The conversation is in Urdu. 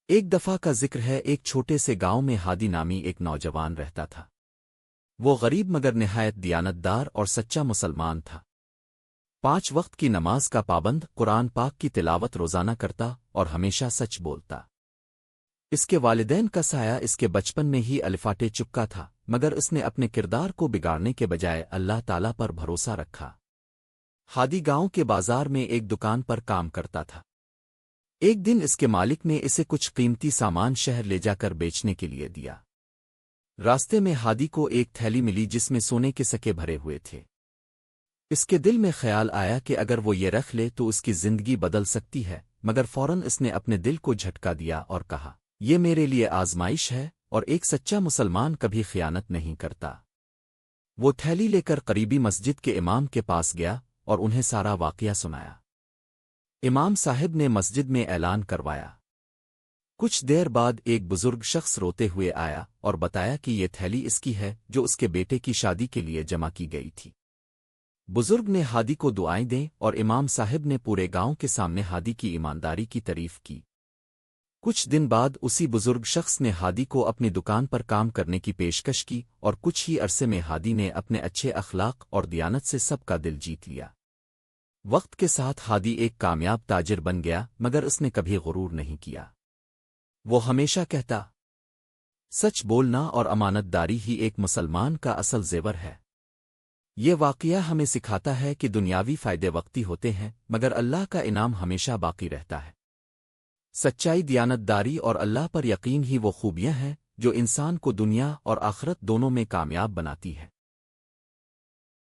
ایک دفعہ کا ذکر ہے، ایک چھوٹے سے گاؤں میں ہادی نامی ایک نوجوان رہتا تھا۔ وہ غریب مگر نہایت دیانتدار اور سچا مسلمان تھا۔ 5 وقت کی نماز کا پابند، قرآن پاک کی تلاوت روزانہ کرتا اور ہمیشہ سچ بولتا۔ اس کے والدین کا سایہ اس کے بچپن میں ہی الفاٹے چپکا تھا، مگر اس نے اپنے کردار کو بگاڑنے کے بجائے اللہ تعالیٰ پر بھروسہ رکھا۔ ہادی گاؤں کے بازار میں ایک دکان پر کام کرتا تھا۔ ایک دن اس کے مالک نے اسے کچھ قیمتی سامان شہر لے جا کر بیچنے کے لیے دیا۔ راستے میں ہادی کو ایک تھیلی ملی جس میں سونے کے سکے بھرے ہوئے تھے۔ اس کے دل میں خیال آیا کہ اگر وہ یہ رکھ لے تو اس کی زندگی بدل سکتی ہے، مگر فوراً اس نے اپنے دل کو جھٹکا دیا اور کہا، یہ میرے لیے آزمائش ہے اور ایک سچا مسلمان کبھی خیانت نہیں کرتا۔ وہ تھیلی لے کر قریبی مسجد کے امام کے پاس گیا اور انہیں سارا واقعہ سنایا۔ امام صاحب نے مسجد میں اعلان کروایا۔ کچھ دیر بعد ایک بزرگ شخص روتے ہوئے آیا اور بتایا کہ یہ تھیلی اس کی ہے جو اس کے بیٹے کی شادی کے لیے جمع کی گئی تھی۔ بزرگ نے ہادی کو دعائیں دیں اور امام صاحب نے پورے گاؤں کے سامنے ہادی کی ایمانداری کی تعریف کی۔ کچھ دن بعد اسی بزرگ شخص نے ہادی کو اپنی دکان پر کام کرنے کی پیشکش کی اور کچھ ہی عرصے میں ہادی نے اپنے اچھے اخلاق اور دیانت سے سب کا دل جیت لیا۔ وقت کے ساتھ ہادی ایک کامیاب تاجر بن گیا، مگر اس نے کبھی غرور نہیں کیا۔ وہ ہمیشہ کہتا، سچ بولنا اور امانت داری ہی ایک مسلمان کا اصل زیور ہے۔ یہ واقعہ ہمیں سکھاتا ہے کہ دنیاوی فائدے وقتی ہوتے ہیں، مگر اللہ کا انعام ہمیشہ باقی رہتا ہے۔ سچائی، دیانت داری اور اللہ پر یقین ہی وہ خوبیاں ہیں جو انسان کو دنیا اور آخرت دونوں میں کامیاب بناتی ہے۔